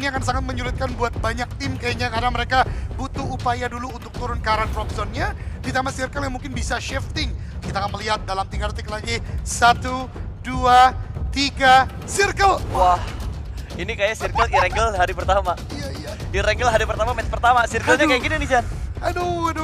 ini akan sangat menyulitkan buat banyak tim kayaknya karena mereka butuh upaya dulu untuk turun ke arah drop zone-nya. Ditambah circle yang mungkin bisa shifting. Kita akan melihat dalam 3 detik lagi. 1, 2, 3, circle. Wah, ini kayak circle Irregular hari pertama. Iya. Irregular hari pertama, match pertama. Circle-nya kayak gini nih, Jan. Aduh.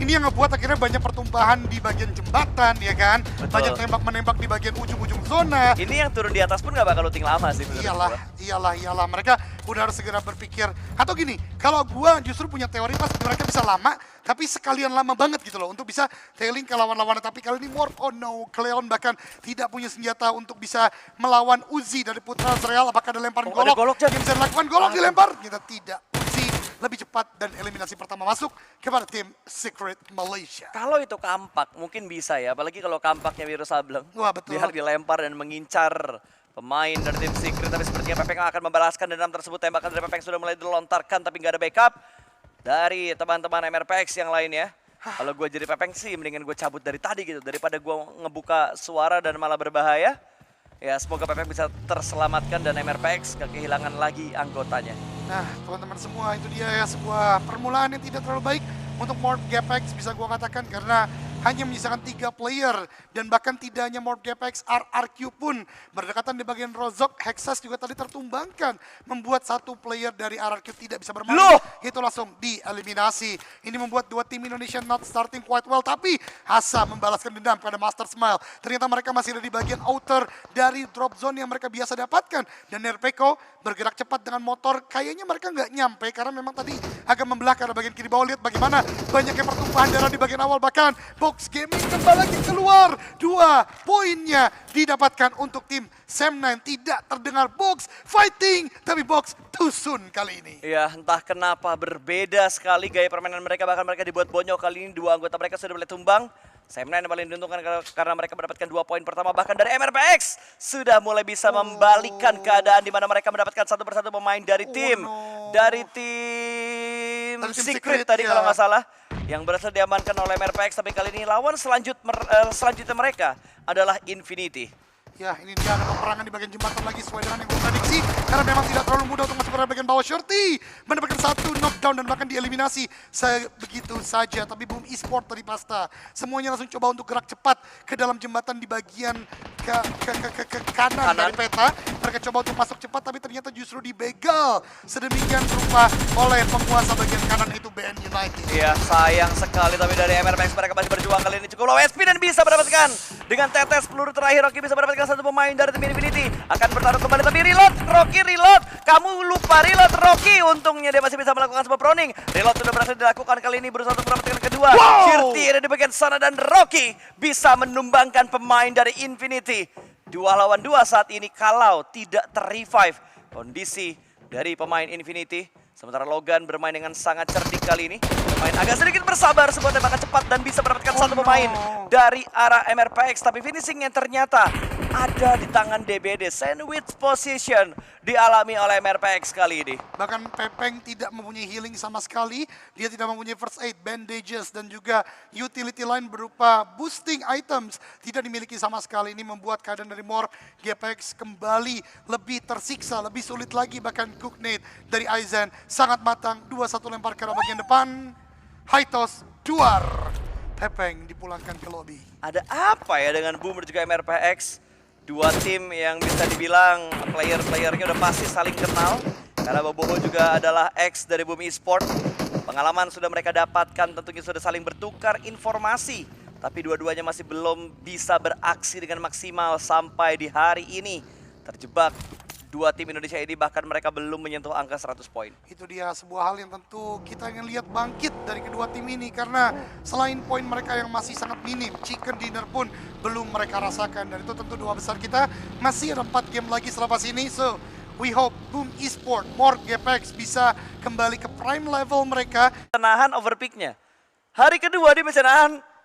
Ini yang ngebuat akhirnya banyak pertumpahan di bagian jembatan, ya kan? Betul. Banyak tembak-menembak di bagian ujung-ujung zona. Ini yang turun di atas pun gak bakal looting lama sih menurut gua. Iyalah. Mereka udah harus segera berpikir. Atau gini, kalau gua justru punya teori pas mereka bisa lama, tapi sekalian lama banget gitu loh. Untuk bisa tailing ke lawan-lawannya. Tapi kali ini Morph, oh no, Cleon bahkan tidak punya senjata untuk bisa melawan Uzi dari Putra Israel. Apakah ada lemparan ada golok, Jan. Yang bisa dilakukan golok dilempar? Kita tidak. Uzi lebih cepat dan eliminasi pertama masuk kepada tim Secret Malaysia. Kalau itu kampak mungkin bisa ya, apalagi kalau kampaknya Wiro Sableng. Wah, betul. Biar dilempar dan mengincar pemain dari tim Secret, tapi sepertinya Pepeng akan membalaskan dendam tersebut. Tembakan dari Pepeng sudah mulai dilontarkan tapi nggak ada backup dari teman-teman MRPX yang lainnya. Kalau gue jadi Pepeng sih mendingan gue cabut dari tadi gitu, daripada gue ngebuka suara dan malah berbahaya. Ya semoga Pepeng bisa terselamatkan dan MRPX gak kehilangan lagi anggotanya. Nah, teman-teman semua, itu dia ya sebuah permulaan yang tidak terlalu baik untuk Morph Gapex, bisa gua katakan, karena hanya menyisakan 3 player dan bahkan tidak hanya Morph Gapex, RRQ pun berdekatan di bagian Rozok. Hexas juga tadi tertumbangkan, membuat 1 player dari RRQ tidak bisa bermain. Itu langsung dieliminasi. Ini membuat 2 tim Indonesia not starting quite well, tapi Hasa membalaskan dendam pada Master Smile. Ternyata mereka masih ada di bagian outer dari drop zone yang mereka biasa dapatkan. Dan Nerpeko bergerak cepat dengan motor, kayaknya mereka nggak nyampe karena memang tadi agak membelah ke arah bagian kiri bawah. Lihat bagaimana banyaknya pertumpahan darah di bagian awal, bahkan Box Gaming kembali lagi keluar. 2 poinnya didapatkan untuk tim Sam9. Tidak terdengar Box fighting, tapi Box too soon kali ini. Ya entah kenapa berbeda sekali gaya permainan mereka, bahkan mereka dibuat bonyok kali ini. 2 anggota mereka sudah mulai tumbang. Sam9 yang paling diuntungkan karena mereka mendapatkan 2 poin pertama, bahkan dari MRPX sudah mulai bisa membalikan keadaan di mana mereka mendapatkan satu persatu pemain dari tim Secret tadi kalau nggak salah, yang berhasil diamankan oleh MRPX. Tapi kali ini lawan selanjutnya mereka adalah Infinity. Ya, ini dia ada peperangan di bagian jembatan lagi sesuai dengan yang gue prediksi. Karena memang tidak terlalu mudah untuk masuk ke bagian bawah. Shorty mendapatkan 1 knockdown dan bahkan dieliminasi begitu saja. Tapi Boom Esport dari Pasta, semuanya langsung coba untuk gerak cepat ke dalam jembatan di bagian ke kanan dari peta. Mereka coba untuk masuk cepat, tapi ternyata justru dibegal sedemikian rupa oleh penguasa bagian kanan itu BN United. Iya, sayang sekali, tapi dari MRPX mereka masih berjuang kali ini cukup low SP dan bisa mendapatkan dengan tetes peluru terakhir. Rocky bisa mendapatkan 1 pemain dari tim Infinity, akan bertaruh kembali tapi reload. Rocky reload, kamu lupa reload Rocky. Untungnya dia masih bisa melakukan sebuah proning. Reload sudah berhasil dilakukan kali ini, berusaha untuk mendapatkan kedua. Shirty ada di bagian sana dan Rocky bisa menumbangkan pemain dari Infinity. 2 lawan 2 saat ini kalau tidak ter-revive kondisi dari pemain Infinity. Sementara Logan bermain dengan sangat cerdik kali ini. Bermain agak sedikit bersabar, sebuah tembakan cepat dan bisa mendapatkan 1 pemain dari arah MRPX. Tapi finishingnya ternyata ada di tangan DBD. Sandwich position dialami oleh MRPX kali ini. Bahkan Pepeng tidak mempunyai healing sama sekali. Dia tidak mempunyai first aid, bandages, dan juga utility line berupa boosting items. Tidak dimiliki sama sekali. Ini membuat keadaan dari Morph Gapex kembali lebih tersiksa, lebih sulit lagi. Bahkan Cook Nade dari Aizen sangat matang. 2-1 lempar ke arah bagian depan. Haitos Duar. Pepeng dipulangkan ke lobby. Ada apa ya dengan Boom dan juga MRPX? 2 tim yang bisa dibilang player-playernya udah pasti saling kenal. Karena Boboho juga adalah ex dari Boom Esport. Pengalaman sudah mereka dapatkan, tentunya sudah saling bertukar informasi. Tapi dua-duanya masih belum bisa beraksi dengan maksimal sampai di hari ini. Terjebak 2 tim Indonesia ini, bahkan mereka belum menyentuh angka 100 poin. Itu dia sebuah hal yang tentu kita ingin lihat bangkit dari kedua tim ini. Karena selain poin mereka yang masih sangat minim, chicken dinner pun belum mereka rasakan. Dan itu tentu doa besar kita. Masih ada 4 game lagi selepas ini. So, we hope Boom Esport, Morph Gapex bisa kembali ke prime level mereka. Nahan overpicknya. Hari kedua dia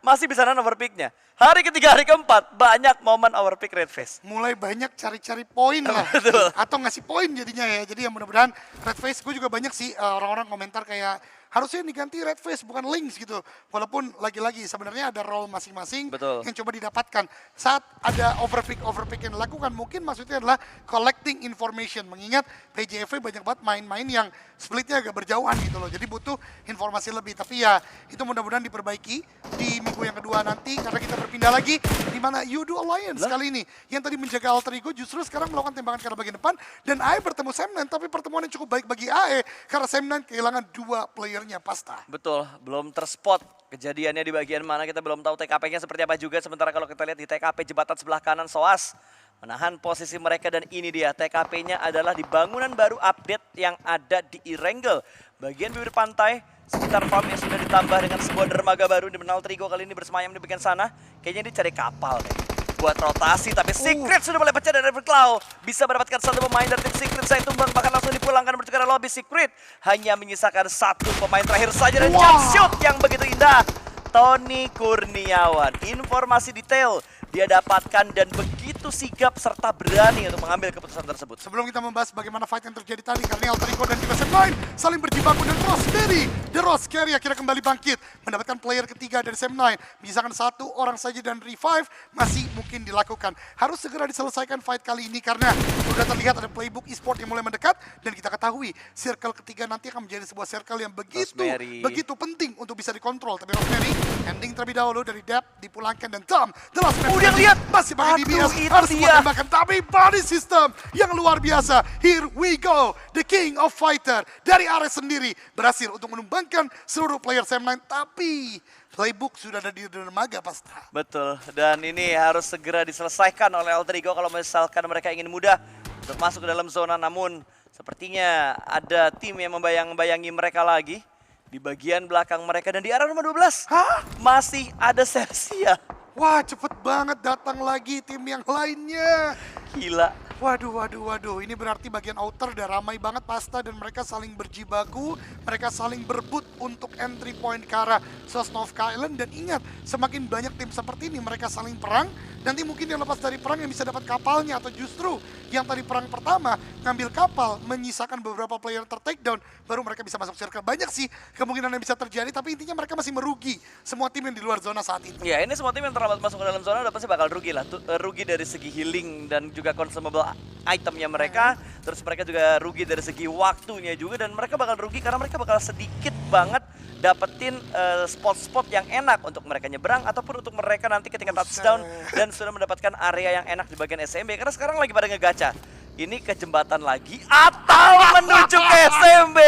masih bisa nahan overpicknya. Hari ketiga, hari keempat, banyak momen overpick Redface. Mulai banyak cari-cari poin lah. Betul. Atau ngasih poin jadinya ya. Jadi ya mudah-mudahan Redface, gue juga banyak sih orang-orang komentar kayak harusnya diganti Red Face bukan Lynx gitu. Walaupun lagi-lagi sebenarnya ada role masing-masing Betul. yang coba didapatkan. Saat ada overpick yang dilakukan, mungkin maksudnya adalah collecting information. Mengingat PJFV banyak banget main-main yang splitnya agak berjauhan gitu loh. Jadi butuh informasi lebih. Tapi ya itu mudah-mudahan diperbaiki di minggu yang kedua nanti. Karena kita berpindah lagi di mana Yudu Alliance kali ini. Yang tadi menjaga Alter Ego justru sekarang melakukan tembakan ke arah bagian depan. Dan AE bertemu Sam9. Tapi pertemuan yang cukup baik bagi AE. Karena Sam9 kehilangan 2 playernya pasta. Betul, belum terspot kejadiannya di bagian mana, kita belum tahu TKP-nya seperti apa juga. Sementara kalau kita lihat di TKP jembatan sebelah kanan, Soas menahan posisi mereka dan ini dia TKP-nya adalah di bangunan baru update yang ada di Erangel. Bagian bibir pantai, sekitar farm yang sudah ditambah dengan sebuah dermaga baru di Alter Ego kali ini bersemayam di bagian sana. Kayaknya dia cari kapal nih buat rotasi, tapi Secret sudah mulai pecah dari Everclaw. Bisa mendapatkan satu pemain dari tim Secret, saya tumbang bahkan langsung dipulangkan menuju ke lobby. Secret hanya menyisakan satu pemain terakhir saja dan jump shoot yang begitu indah. Tony Kurniawan, informasi detail dia dapatkan dan begitu sigap serta berani untuk mengambil keputusan tersebut. Sebelum kita membahas bagaimana fight yang terjadi tadi, karena Alter Ego dan juga Sam9 saling berjibaku dan Rosemary, The Rose Carry akhirnya kembali bangkit, mendapatkan player ketiga dari Sam9, menyisakan satu orang saja dan revive masih mungkin dilakukan. Harus segera diselesaikan fight kali ini karena sudah terlihat ada playbook e-sport yang mulai mendekat dan kita ketahui circle ketiga nanti akan menjadi sebuah circle yang begitu penting untuk bisa dikontrol. Tapi Rosemary ending terlebih dahulu dari Depth dipulangkan dan Tom, The Last Man Udah lihat masih pakai DBS, itu harus dia. menembakkan, tapi body system yang luar biasa. Here we go, the king of fighter dari Ares sendiri berhasil untuk menumbangkan seluruh player Sam9, tapi playbook sudah ada di dermaga pasti. Betul, dan ini harus segera diselesaikan oleh Alter Ego kalau misalkan mereka ingin mudah untuk masuk ke dalam zona. Namun sepertinya ada tim yang membayang-bayangi mereka lagi di bagian belakang mereka dan di arah nomor 12. Masih ada Sersia. Wah, cepet banget datang lagi tim yang lainnya. Gila. Waduh. Ini berarti bagian outer udah ramai banget pasta dan mereka saling berjibaku. Mereka saling berebut untuk entry point ke arah Sosnovka Island. Dan ingat, semakin banyak tim seperti ini mereka saling perang. Nanti mungkin yang lepas dari perang yang bisa dapat kapalnya. Atau justru yang tadi perang pertama ngambil kapal, menyisakan beberapa player ter-takedown. Baru mereka bisa masuk circle. Banyak sih kemungkinan yang bisa terjadi. Tapi intinya mereka masih merugi semua tim yang di luar zona saat itu. Ya, ini semua tim yang terlambat masuk ke dalam zona udah pasti bakal rugi lah. Rugi dari segi healing dan juga consumable itemnya mereka. Terus mereka juga rugi dari segi waktunya juga. Dan mereka bakal rugi karena mereka bakal sedikit banget dapetin spot-spot yang enak untuk mereka nyebrang. Ataupun untuk mereka nanti ketika touchdown dan sudah mendapatkan area yang enak di bagian SMB. Karena sekarang lagi pada ngegacha. Ini ke jembatan lagi atau menuju ke SMB.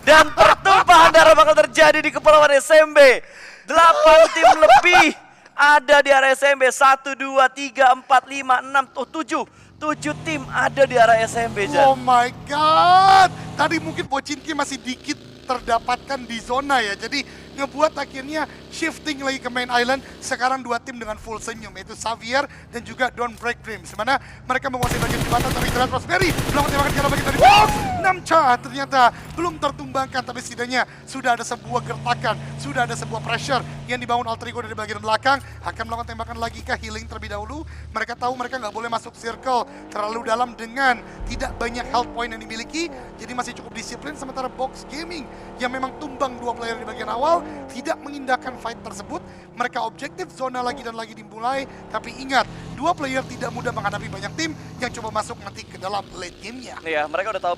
Dan pertumpahan darah bakal terjadi di kepulauan SMB. 8 tim lebih ada di area SMB. 1, 2, 3, 4, 5, 6, 7 tim ada di area SMB, Jan. Oh my god. Tadi mungkin Pochinki masih dikit terdapatkan di zona ya. Jadi ngebuat akhirnya shifting lagi ke main island. Sekarang 2 tim dengan full senyum, yaitu Xavier dan juga Don't Break Dreams. Dimana mereka menguasai bagian jembatan, tapi terlihat Rosemary melakukan tembakan ke arah bagian dari box. 6 ca ternyata belum tertumbangkan, tapi setidaknya sudah ada sebuah gertakan, sudah ada sebuah pressure yang dibangun Alter Ego dari bagian belakang. Akan melakukan tembakan lagi ke healing terlebih dahulu. Mereka tahu mereka nggak boleh masuk circle terlalu dalam dengan tidak banyak health point yang dimiliki. Jadi masih cukup disiplin, sementara Box Gaming yang memang tumbang 2 player di bagian awal tidak mengindahkan fight tersebut. Mereka objektif zona lagi dan lagi dimulai. Tapi ingat, 2 player tidak mudah menghadapi banyak tim yang coba masuk nanti ke dalam late game-nya. Iya, mereka udah tahu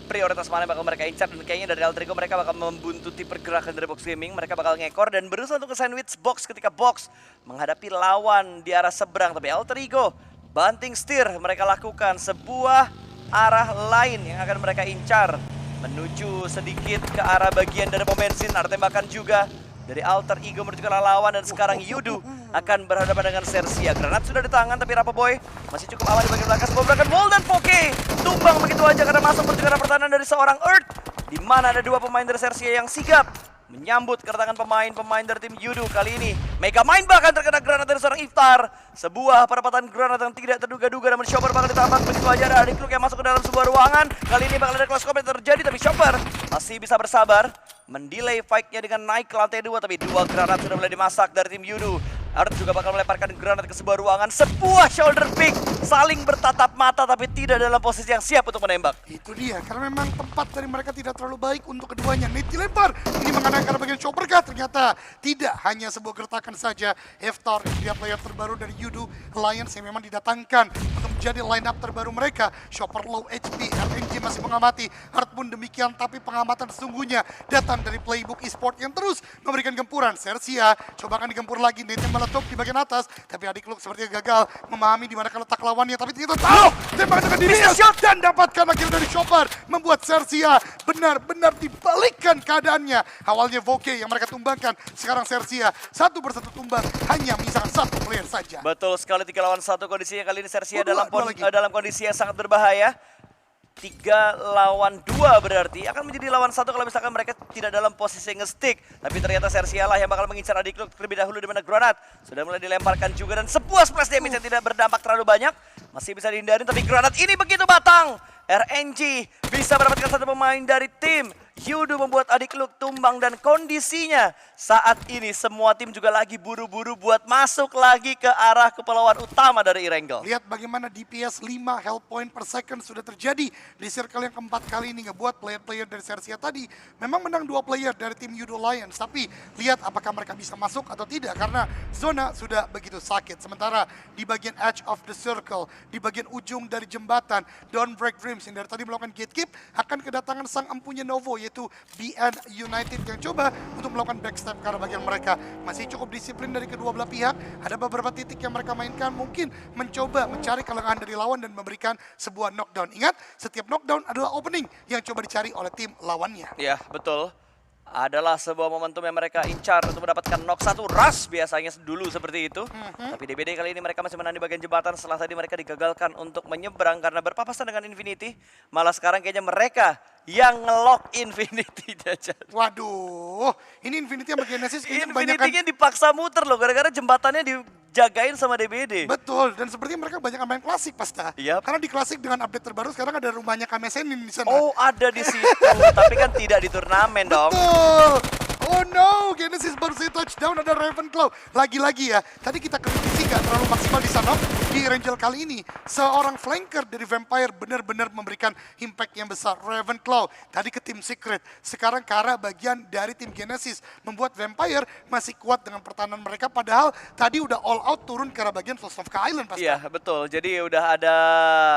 prioritas mana yang bakal mereka incar. Dan kayaknya dari Alter Ego mereka bakal membuntuti pergerakan dari Box Gaming. Mereka bakal ngekor dan berusaha untuk ke sandwich Box ketika Box menghadapi lawan di arah seberang. Tapi Alter Ego banting setir mereka lakukan sebuah arah lain yang akan mereka incar. Menuju sedikit ke arah bagian dari pom bensin. Ada tembakan juga dari Alter Ego menuju ke arah lawan. Dan sekarang Yudu akan berhadapan dengan Sersia. Granat sudah di tangan tapi Rapa Boy masih cukup aman di bagian belakang. Sebuah gerakan wall dan Poke tumbang begitu aja karena masuk menuju ke arah pertahanan dari seorang Earth. Di mana ada 2 pemain dari Sersia yang sigap menyambut kedatangan pemain dari tim Yudu. Kali ini Mega Mind bahkan terkena granat dari seorang Iftar. Sebuah perapatan granat yang tidak terduga-duga, namun Chopper bakal ditambah begitu aja. Ada Adik Kluk yang masuk ke dalam sebuah ruangan. Kali ini bakal ada close combat terjadi, tapi Chopper masih bisa bersabar mendelay fight-nya dengan naik ke lantai 2. Tapi 2 granat sudah mulai dimasak dari tim Yudu. Art juga bakal melemparkan granat ke sebuah ruangan. Sebuah shoulder pick. Saling bertatap mata tapi tidak dalam posisi yang siap untuk menembak. Itu dia, karena memang tempat dari mereka tidak terlalu baik untuk keduanya. Nate dilempar, ini mengenai ke bagian chopper kah? Ternyata tidak, hanya sebuah gertakan saja. Eftar, dia player terbaru dari Yudu Alliance yang memang didatangkan untuk menjadi line up terbaru mereka. Chopper low HP, RNG masih mengamati. Art pun demikian, tapi pengamatan sesungguhnya datang dari Playbook Esport yang terus memberikan gempuran. Sersia coba akan digempur lagi, Nate meletup di bagian atas, tapi adik Luke sepertinya gagal memahami di mana letak lawannya, tapi ternyata tahu tembakan dengan diri dan dapatkan akhir dari Chopper, membuat Sersia benar-benar dibalikkan keadaannya. Awalnya Voke yang mereka tumbangkan, sekarang Sersia satu persatu tumbang, hanya misalkan satu player saja. Betul sekali, 3 lawan 1 kondisinya kali ini Sersia Dua dalam kondisi yang sangat berbahaya. 3 lawan 2 berarti akan menjadi lawan 1 kalau misalkan mereka tidak dalam posisi nge-stick. Tapi ternyata Sersia lah yang bakal mengincar adik Luke terlebih dahulu, di mana granat sudah mulai dilemparkan juga dan sebuah splash damage yang tidak berdampak terlalu banyak. Masih bisa dihindari, tapi granat ini begitu batang. RNG bisa mendapatkan satu pemain dari tim Yudu, membuat adik Luke tumbang, dan kondisinya saat ini semua tim juga lagi buru-buru buat masuk lagi ke arah kepulauan utama dari Erangel. Lihat bagaimana DPS 5 health point per second sudah terjadi di circle yang keempat kali ini, ngebuat player-player dari Sersia tadi memang menang 2 player dari tim Yudu Alliance, tapi lihat apakah mereka bisa masuk atau tidak karena zona sudah begitu sakit. Sementara di bagian edge of the circle, di bagian ujung dari jembatan, Dawnbreak Dreams yang dari tadi melakukan gatekeep akan kedatangan sang empunya Novo, yaitu BN United yang coba untuk melakukan backstep karena bagian mereka masih cukup disiplin dari kedua belah pihak. Ada beberapa titik yang mereka mainkan, mungkin mencoba mencari kelengahan dari lawan dan memberikan sebuah knockdown. Ingat, setiap knockdown adalah opening yang coba dicari oleh tim lawannya. Ya, betul. Adalah sebuah momentum yang mereka incar untuk mendapatkan knock 1 rush biasanya dulu seperti itu. Tapi DBD kali ini mereka masih menang di bagian jembatan setelah tadi mereka digagalkan untuk menyeberang karena berpapasan dengan Infinity. Malah sekarang kayaknya mereka yang nge-lock Infinity aja. Waduh, ini Infinity sama Genesis kayaknya kebanyakan. Infinity-nya dipaksa muter loh gara-gara jembatannya dijagain sama DBD. Betul, dan sepertinya mereka banyak main klasik pasta. Yap. Karena di klasik dengan update terbaru sekarang ada rumahnya Kamesenin di sana. Oh, ada di situ, tapi kan tidak di turnamen dong. Betul. Oh no, Genesis baru saja touchdown, ada Ravenclaw. Lagi-lagi ya, tadi kita kritisi gak terlalu maksimal di sana. Di Erangel kali ini, seorang flanker dari Vampire benar-benar memberikan impact yang besar. Ravenclaw tadi ke tim Secret, sekarang ke arah bagian dari tim Genesis. Membuat Vampire masih kuat dengan pertahanan mereka, padahal tadi udah all out turun ke arah bagian Sosnovka Island. Pasti. Iya, betul. Jadi udah ada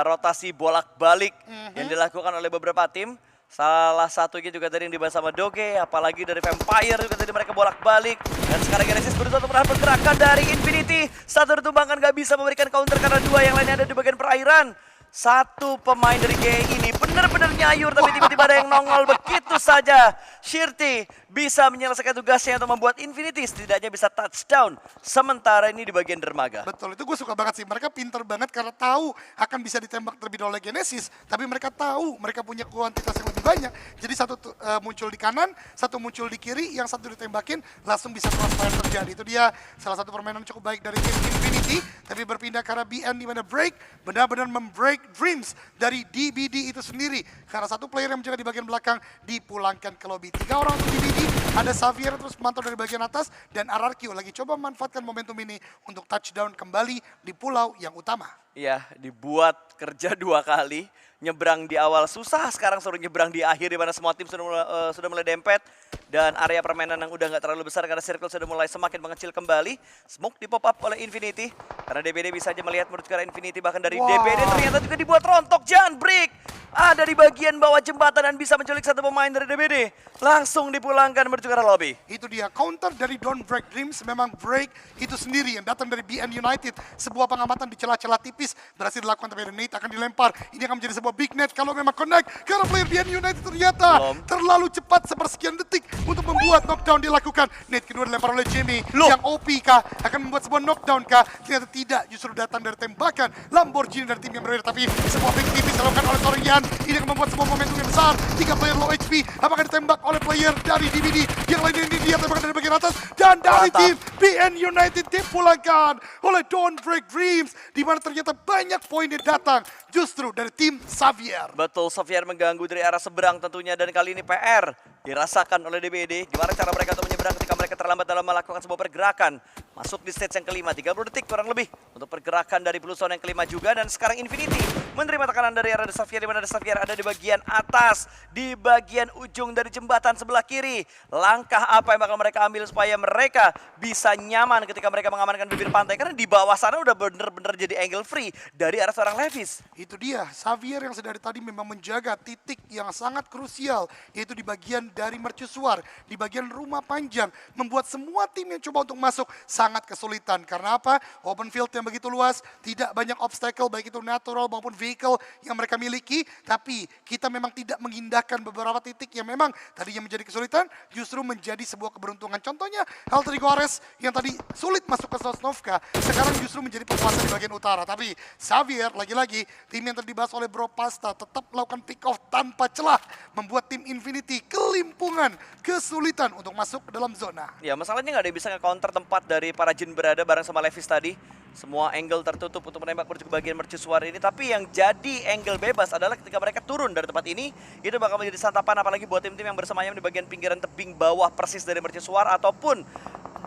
rotasi bolak-balik yang dilakukan oleh beberapa tim. Salah satunya juga tadi yang dibahas sama Doge, apalagi dari Vampire juga tadi mereka bolak-balik. Dan sekarang Genesis berusaha untuk menahan pergerakan dari Infinity. Satu ditumbangkan, gak bisa memberikan counter karena 2 yang lainnya ada di bagian perairan. Satu pemain dari GE ini benar-benar nyayur, tapi tiba-tiba ada yang nongol begitu saja. Shirty bisa menyelesaikan tugasnya untuk membuat Infinity setidaknya bisa touchdown. Sementara ini di bagian dermaga. Betul, itu gue suka banget sih. Mereka pinter banget karena tahu akan bisa ditembak terlebih dahulu oleh Genesis. Tapi mereka tahu mereka punya kuantitas yang lebih banyak. Jadi satu muncul di kanan, satu muncul di kiri, yang satu ditembakin langsung bisa crossfire terjadi. Itu dia salah satu permainan cukup baik dari tim Infinity. Tapi berpindah ke arah BN di mana Break benar-benar membreak Dreams dari DBD itu sendiri. Karena satu player yang menjaga di bagian belakang dipulangkan ke lobby. 3 orang untuk DBD, ada Xavier terus memantau dari bagian atas, dan RRQ lagi coba memanfaatkan momentum ini untuk touchdown kembali di pulau yang utama. Iya, dibuat kerja 2 kali. Nyebrang di awal susah, sekarang suruh nyebrang di akhir di mana semua tim sudah mulai dempet. Dan area permainan yang udah nggak terlalu besar karena circle sudah mulai semakin mengecil kembali. Smoke di pop up oleh Infinity. Karena DBD bisa aja melihat menuju ke arah Infinity, bahkan dari DBD ternyata juga dibuat rontok. Jan Break ada di bagian bawah jembatan dan bisa menculik satu pemain dari DBD. Langsung dipulangkan menuju ke arah lobby. Itu dia, counter dari Dawnbreak Dreams. Memang Break itu sendiri yang datang dari BN United. Sebuah pengamatan di celah-celah tipis berhasil dilakukan, tapi Nate akan dilempar. Ini akan menjadi sebuah big net kalau memang connect. Karena player BN United ternyata terlalu cepat sepersekian detik untuk membuat knockdown dilakukan. Nate kedua dilempar oleh Jimmy. Yang OP kah? Akan membuat sebuah knockdown kah? Ternyata tidak, justru datang dari tembakan Lamborghini dari tim yang berbeda. Tapi sebuah big tipis dilakukan oleh seorang Yan. Ini akan membuat sebuah momentum yang besar. 3 player low HP. Apakah ditembak oleh player dari DBD? Yang lainnya ini dia tembakan dari bagian atas. Dan dari tim BN United dipulangkan oleh Dawnbreak Dreams. Di mana ternyata banyak poin yang datang justru dari tim Xavier. Betul, Xavier mengganggu dari arah seberang tentunya. Dan kali ini PR dirasakan oleh DBD. Gimana cara mereka untuk menyeberang ketika mereka terlambat dalam melakukan sebuah pergerakan. Masuk di stage yang kelima, 30 detik kurang lebih untuk pergerakan dari Blue Zone yang kelima juga. Dan sekarang Infinity menerima tekanan dari arah Xavier, di mana Xavier ada di bagian atas, di bagian ujung dari jembatan sebelah kiri. Langkah apa yang bakal mereka ambil supaya mereka bisa nyaman ketika mereka mengamankan bibir pantai? Karena di bawah sana udah bener-bener jadi angle free dari arah seorang Levis. Itu dia, Xavier yang sedari tadi memang menjaga titik yang sangat krusial, yaitu di bagian dari mercusuar, di bagian rumah panjang, membuat semua tim yang coba untuk masuk sangat kesulitan. Karena apa? Open field yang begitu luas, tidak banyak obstacle, baik itu natural maupun vehicle yang mereka miliki, tapi kita memang tidak mengindahkan beberapa titik yang memang tadinya menjadi kesulitan, justru menjadi sebuah keberuntungan. Contohnya, Alter Ego Ares yang tadi sulit masuk ke Sosnovka, sekarang justru menjadi penguasa di bagian utara. Tapi Xavier, lagi-lagi, tim yang tadi dibahas oleh Bro Pasta tetap melakukan pick off tanpa celah, membuat tim Infinity kelimpungan, kesulitan untuk masuk ke dalam zona. Ya, masalahnya nggak ada yang bisa nge-counter tempat dari para Jin berada bareng sama Levis tadi. Semua angle tertutup untuk menembak menuju ke bagian mercusuar ini. Tapi yang jadi angle bebas adalah ketika mereka turun dari tempat ini, itu bakal menjadi santapan apalagi buat tim-tim yang bersemayam di bagian pinggiran tebing bawah persis dari mercusuar ataupun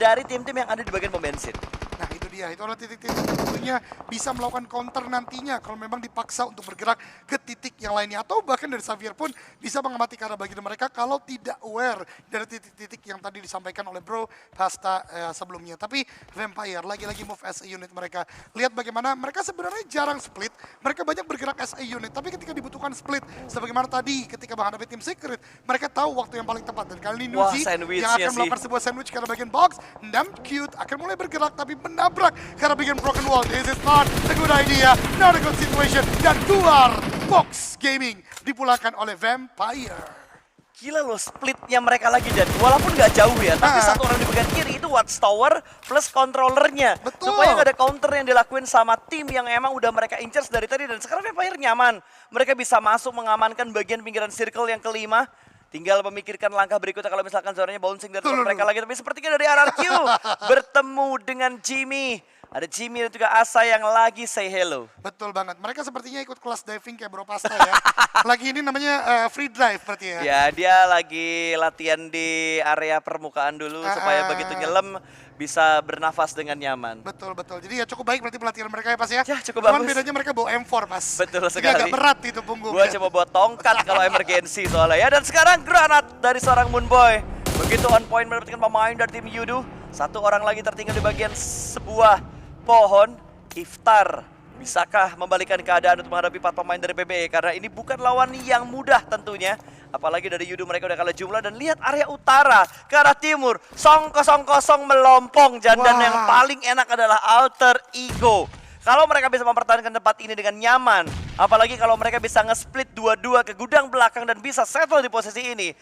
dari tim-tim yang ada di bagian pom bensin. Nah itu dia, itu adalah titik-titik yang tentunya bisa melakukan counter nantinya kalau memang dipaksa untuk bergerak ke titik yang lainnya. Atau bahkan dari Xavier pun bisa mengamati ke arah bagian mereka kalau tidak aware dari titik-titik yang tadi disampaikan oleh Bro Pasta sebelumnya. Tapi Vampire lagi-lagi move as a unit mereka. Lihat bagaimana mereka sebenarnya jarang split, mereka banyak bergerak as a unit. Tapi ketika dibutuhkan split, sebagaimana tadi ketika menghadapi tim Secret, mereka tahu waktu yang paling tepat. Dan kali ini Nuzi yang akan melakukan sebuah sandwich ke arah bagian box, Nam Cute akan mulai bergerak tapi menabrak karena bikin broken wall. This is not a good idea, not a good situation. Dan keluar Box Gaming dipulangkan oleh Vampire. Gila loh splitnya mereka lagi jadi walaupun nggak jauh ya, tapi satu orang di bagian kiri itu Watchtower plus controllernya. Betul. Supaya nggak ada counter yang dilakuin sama tim yang emang udah mereka incer dari tadi. Dan sekarang Vampire nyaman, mereka bisa masuk mengamankan bagian pinggiran circle yang kelima. Tinggal memikirkan langkah berikutnya kalau misalkan zonanya bouncing dari tempat mereka lagi. Tapi sepertinya dari RRQ bertemu dengan Jimmy. Ada Jimmy dan juga Asa yang lagi say hello. Betul banget. Mereka sepertinya ikut kelas diving kayak Bro Pasta ya. Lagi ini namanya free dive berarti ya. Ya, dia lagi latihan di area permukaan dulu supaya begitu nyelam bisa bernafas dengan nyaman. Betul, betul. Jadi ya cukup baik berarti pelatihan mereka ya Pas ya. Ya, cukup Cuman bagus. bedanya mereka bawa M4 Mas. Betul Jadi sekali. agak berat itu punggung. Gua coba buat tongkat kalau emergency soalnya ya. Dan sekarang granat dari seorang Moonboy. Begitu on point mendapatkan pemain dari tim Yudu. Satu orang lagi tertinggal di bagian sebuah pohon. Iftar, bisakah membalikan keadaan untuk menghadapi 4 pemain dari PBE? Karena ini bukan lawan yang mudah tentunya. Apalagi dari Yudu mereka udah kalah jumlah. Dan lihat area utara ke arah timur. Song kosong-kosong melompong. Dan yang paling enak adalah Alter Ego. Kalau mereka bisa mempertahankan tempat ini dengan nyaman, apalagi kalau mereka bisa nge-split 2-2 ke gudang belakang dan bisa settle di posisi ini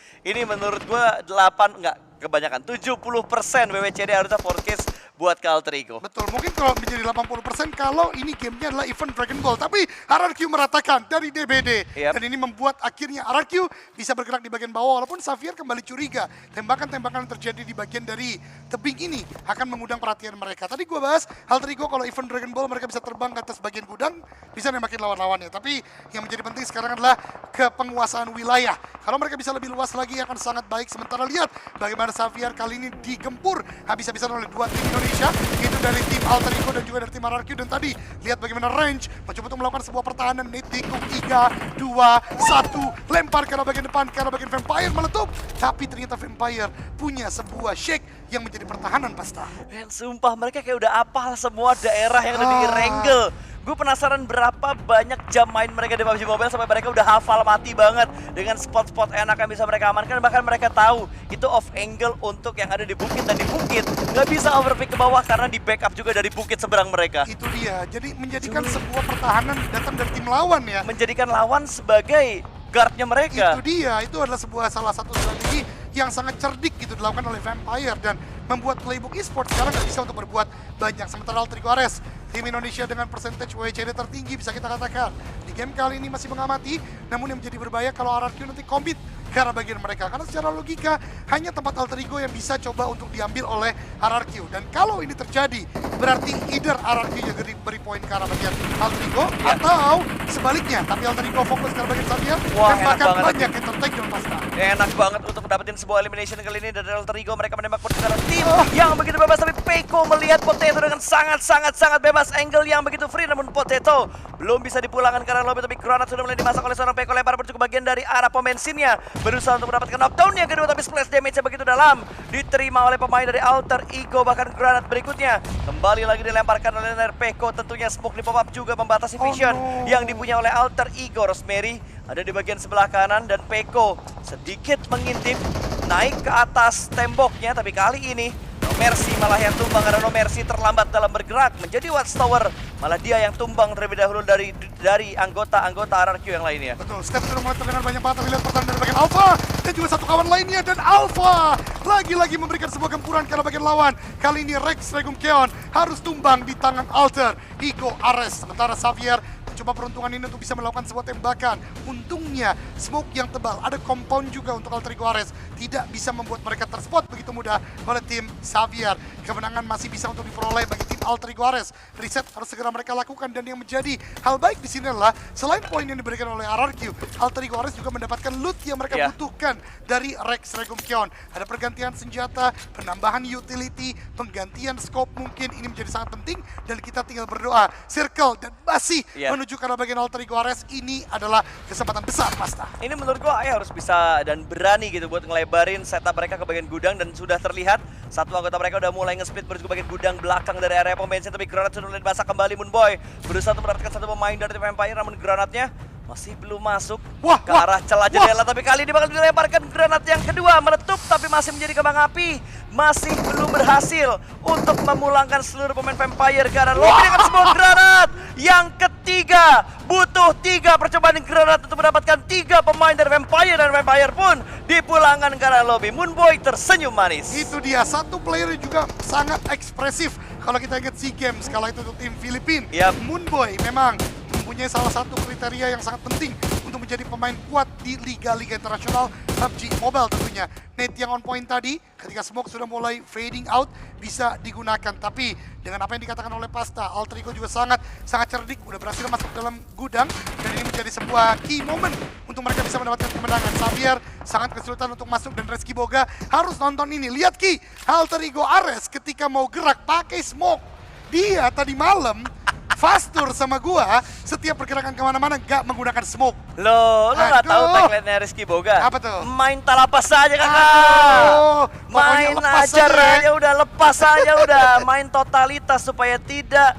menurut gua 8, enggak, kebanyakan 70% WWCD harusnya forecast buat ke Alter Ego. Betul, mungkin kalau menjadi 80% kalau ini gamenya adalah event Dragon Ball. Tapi RRQ meratakan dari DBD. Dan ini membuat akhirnya RRQ bisa bergerak di bagian bawah. Walaupun Xavier kembali curiga. Tembakan-tembakan yang terjadi di bagian dari tebing ini akan mengundang perhatian mereka. Tadi gue bahas Alter Ego kalau event Dragon Ball mereka bisa terbang ke atas bagian gudang, bisa nembakin lawan-lawannya. Tapi yang menjadi penting sekarang adalah kepenguasaan wilayah. Kalau mereka bisa lebih luas lagi akan sangat baik. Sementara lihat bagaimana Xavier kali ini digempur habis-habisan oleh 2 tim Indonesia, itu dari tim Alter Ego dan juga dari tim RRQ. Dan tadi lihat bagaimana range mencoba untuk melakukan sebuah pertahanan. Tikung 3, 2, 1, lempar ke arah bagian depan, ke arah bagian Vampire meletup. Tapi ternyata Vampire punya sebuah shake yang menjadi pertahanan Pasta. Men, sumpah mereka kayak udah apal semua daerah yang ada di Wrangle. Gue penasaran berapa banyak jam main mereka di PUBG Mobile sampai mereka udah hafal mati banget dengan spot-spot enak yang bisa mereka amankan. Bahkan mereka tahu itu off angle untuk yang ada di bukit, dan di bukit nggak bisa overpick ke bawah karena di backup juga dari bukit seberang mereka. Itu dia, jadi menjadikan sebuah pertahanan datang dari tim lawan ya. Menjadikan lawan sebagai guardnya mereka. Itu dia, itu adalah salah satu strategi yang sangat cerdik gitu dilakukan oleh Vampire dan membuat playbook esports sekarang nggak bisa untuk berbuat banyak. Sementara Alter Ego Ares, tim Indonesia dengan percentage WCD tertinggi bisa kita katakan di game kali ini masih mengamati, namun yang menjadi berbahaya kalau RRQ nanti commit ke arah bagian mereka, karena secara logika hanya tempat Alter Ego yang bisa coba untuk diambil oleh RRQ. Dan kalau ini terjadi berarti either RRQ juga beri poin ke arah bagian Alter Ego atau sebaliknya, tapi Alter Ego fokus ke arah bagian Xavier dan bahkan banyak yang tertake dengan Pasta. Enak banget untuk dapetin sebuah elimination kali ini dari Alter Ego. Mereka menembak pertukaran tim yang begitu bebas, tapi Peiko melihat Potato dengan sangat bebas. Angle yang begitu free, namun Potato belum bisa dipulangkan karena lobby, tapi granat sudah mulai dimasak oleh seorang Peiko. Lempar menuju ke bagian dari arah pom bensinnya, berusaha untuk mendapatkan knockdown yang kedua, tapi splash damage-nya begitu dalam, diterima oleh pemain dari Alter Ego. Bahkan granat berikutnya kembali lagi dilemparkan oleh Peiko. Tentunya smoke di pop up juga membatasi vision yang dipunya oleh Alter Ego. Rosemary ada di bagian sebelah kanan dan Peiko sedikit mengintip naik ke atas temboknya, tapi kali ini No Mercy malah yang tumbang karena No Mercy terlambat dalam bergerak menjadi Watchtower. Malah dia yang tumbang terlebih dahulu dari anggota-anggota RRQ yang lainnya. Betul, step sudah mulai terdengar banyak banget terlihat pertahanan dari bagian Alpha dan juga satu kawan lainnya, dan Alpha lagi-lagi memberikan sebuah gempuran ke arah bagian lawan. Kali ini Rex Regum Keon harus tumbang di tangan Alter Ego Ares, sementara Xavier coba peruntungan ini untuk bisa melakukan sebuah tembakan. Untungnya smoke yang tebal, ada compound juga untuk Alter Ego Ares, tidak bisa membuat mereka terspot begitu mudah oleh tim Xavier. Kemenangan masih bisa untuk diperoleh bagi tim Alter Ego Ares. Reset harus segera mereka lakukan, dan yang menjadi hal baik di sini adalah selain poin yang diberikan oleh RRQ, Alter Ego Ares juga mendapatkan loot yang mereka butuhkan dari Rex Regum Keon. Ada pergantian senjata, penambahan utility, penggantian scope mungkin. Ini menjadi sangat penting dan kita tinggal berdoa. Circle dan masih menuju ke arah bagian Alter Ego Ares. Ini adalah kesempatan besar, Pasta. Ini menurut gua harus bisa dan berani gitu buat ngelebarin setup mereka ke bagian gudang, dan sudah terlihat satu anggota mereka udah mulai nge-split menuju ke bagian gudang belakang dari area pom bensin, tapi granat sudah mulai dimasak kembali. Moonboy berusaha untuk mendapatkan satu pemain dari tim Empire, namun granatnya masih belum masuk ke arah celah jendela, tapi kali ini bakal dilemparkan granat yang kedua, meletup tapi masih menjadi kembang api. Masih belum berhasil untuk memulangkan seluruh pemain Vampire ke arah lobby dengan sebuah granat. Yang ketiga, butuh 3 percobaan granat untuk mendapatkan 3 pemain dari Vampire, dan Vampire pun dipulangkan ke arah lobby. Moonboy tersenyum manis. Itu dia, satu player juga sangat ekspresif. Kalau kita ingat SEA Games, kalau itu untuk tim Filipina, Moonboy memang mempunyai salah satu kriteria yang sangat penting untuk menjadi pemain kuat di liga-liga internasional PUBG Mobile tentunya. Nate yang on point tadi, ketika smoke sudah mulai fading out, bisa digunakan. Tapi dengan apa yang dikatakan oleh Pasta, Alter Ego juga sangat cerdik, udah berhasil masuk dalam gudang, dan ini menjadi sebuah key moment untuk mereka bisa mendapatkan kemenangan. Xavier sangat kesulitan untuk masuk, dan Reski Boga harus nonton ini. Lihat Ki, Alter Ego Ares ketika mau gerak pakai smoke. Dia tadi malam Fastur sama gua setiap pergerakan kemana-mana gak menggunakan smoke. Lo gak tahu tagline-nya Rizky Boga? Apa tuh? Main talapas saja kakak. Main aja udah, lepas aja udah. Main totalitas supaya tidak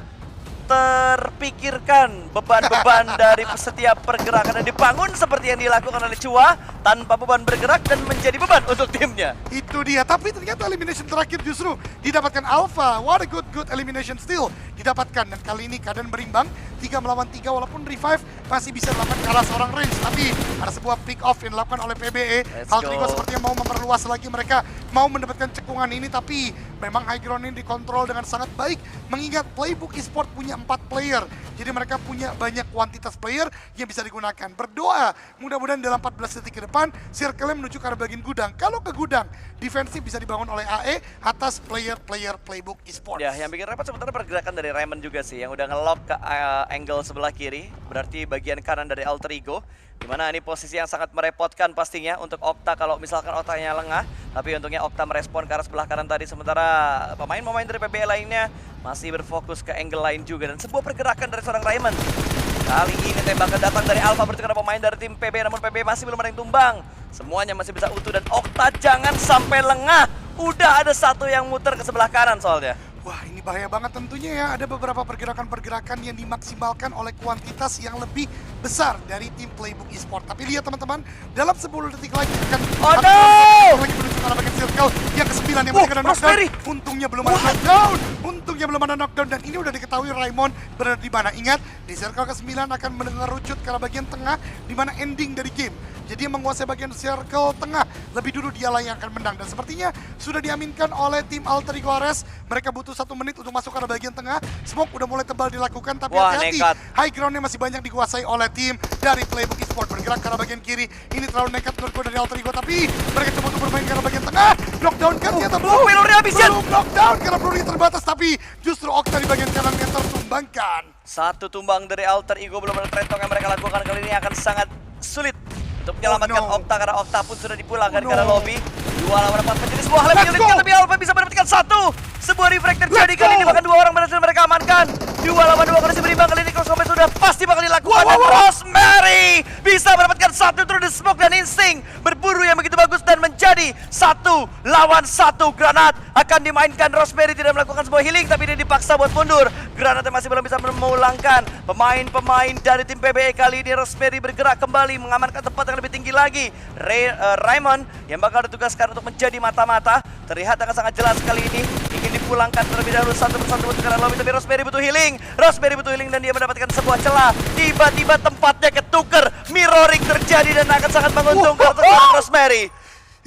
terpikirkan beban-beban dari setiap pergerakan, dan dibangun seperti yang dilakukan oleh Chua tanpa beban bergerak dan menjadi beban untuk timnya. Itu dia, tapi ternyata elimination terakhir justru didapatkan Alpha. What a good elimination still didapatkan, dan kali ini keadaan berimbang 3 melawan 3, walaupun revive masih bisa dilakukan ke arah seorang range, tapi ada sebuah pick off yang dilakukan oleh PBE. Alter Ego sepertinya mau memperluas lagi, mereka mau mendapatkan cekungan ini, tapi memang high ground ini dikontrol dengan sangat baik, mengingat Playbook Esport punya 4 player, jadi mereka punya banyak kuantitas player yang bisa digunakan. Berdoa mudah-mudahan dalam 14 detik ke depan circle menuju ke arah bagian gudang. Kalau ke gudang, defensif bisa dibangun oleh AE atas player-player Playbook Esports. Ya, yang bikin repot sebenarnya pergerakan dari Raymond juga sih, yang udah nge-lock ke angle sebelah kiri, berarti bagian kanan dari Alter Ego. Dimana ini posisi yang sangat merepotkan pastinya untuk Okta kalau misalkan Oktanya lengah. Tapi untungnya Okta merespon ke arah sebelah kanan tadi, sementara pemain-pemain dari PBE lainnya masih berfokus ke angle lain juga. Dan sebuah pergerakan dari seorang Raymond. Kali ini tembakan datang dari Alpha berarti pemain dari tim PBE, namun PBE masih belum ada yang tumbang. Semuanya masih bisa utuh, dan Okta jangan sampai lengah. Udah ada satu yang muter ke sebelah kanan soalnya. Wah, ini bahaya banget tentunya ya. Ada beberapa pergerakan-pergerakan yang dimaksimalkan oleh kuantitas yang lebih besar dari tim Playbook Esport. Tapi lihat teman-teman, dalam 10 detik lagi akan lagi menuju ke arah bagian circle yang ke-9 yang mendapatkan knockdown. Untungnya belum ada knockdown. Untungnya belum ada knockdown, dan ini udah diketahui Raymond berada di mana. Ingat, di circle ke-9 akan mengerucut ke arah bagian tengah, di mana ending dari game. Jadi yang menguasai bagian circle tengah, lebih dulu dialah yang akan menang. Dan sepertinya sudah diaminkan oleh tim Alter Ego Ares. Mereka butuh 1 menit untuk masuk ke arah bagian tengah. Smoke udah mulai tebal dilakukan, tapi hati-hati. High groundnya masih banyak dikuasai oleh tim dari Playbook Esport. Bergerak ke arah bagian kiri. Ini terlalu nekat menurutku dari Alter Ego, tapi mereka coba untuk bermain ke arah bagian tengah. Knockdown kan ternyata belum. Belum knockdown karena peluru terbatas, tapi justru Okta di bagian kanan yang tertumbangkan. Satu tumbang dari Alter Ego, belum ada trade talk yang mereka lakukan kali ini akan sangat sulit untuk menyelamatkan Oh, no. Okta karena Okta pun sudah dipulangkan Oh, ke arah no. lobby. 2 lawan 4 menjadi sebuah hal yang Let's sulit, go. tapi Alpha bisa mendapatkan 1. Sebuah refractor jadi Let's kali ini, go. bahkan 2 orang berhasil mereka amankan. 2 lawan 2 kondisi berimbang kali ini, cross combat sudah pasti bakal dilakukan. Wow, Dan wow, wow. Rosemary bisa mendapatkan 1 through the smoke, dan insting berburu yang begitu bagus dan menjadi 1 lawan 1. Granat akan dimainkan. Rosemary tidak melakukan sebuah healing, tapi dia dipaksa buat mundur. Granatnya masih belum bisa memulangkan pemain-pemain dari tim PBE. Kali ini Rosemary bergerak kembali mengamankan tempat yang lebih tinggi lagi. Raymond yang bakal ditugaskan untuk menjadi mata-mata. Terlihat akan sangat jelas kali ini ingin dipulangkan terlebih dahulu satu persatu untuk ke lobby, tapi Rosemary butuh healing. Rosemary butuh healing dan dia mendapatkan sebuah celah. Tiba-tiba tempatnya ketuker, mirroring terjadi dan akan sangat menguntungkan untuk seorang Rosemary.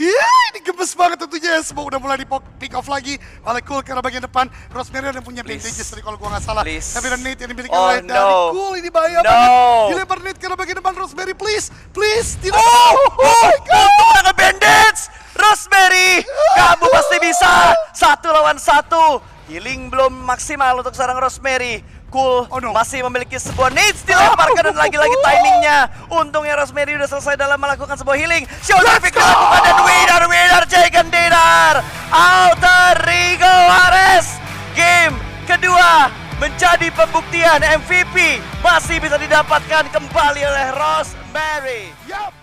Iya, ini gemes banget tentunya. Semua udah mulai di pick off lagi oleh Cool karena bagian depan. Rosemary udah punya bandages tadi kalau gua nggak salah. Please. Tapi ada Nate yang dimiliki Oh, oleh dari no. Cool. Ini bahaya No. banget. Dilempar Nate karena bagian depan Rosemary. Please, please. Tidak. Oh my god, untuk bandage. Rosemary, kamu pasti bisa. 1 lawan 1. Healing belum maksimal untuk seorang Rosemary. Cool Oh, no. masih memiliki sebuah nades dilemparkan dan lagi-lagi timingnya. Untungnya Rosemary udah selesai dalam melakukan sebuah healing. Shoulder pick dilakukan dan winner Jagan Dinar. Alter Ego Ares. Game kedua menjadi pembuktian MVP masih bisa didapatkan kembali oleh Rosemary. Yap.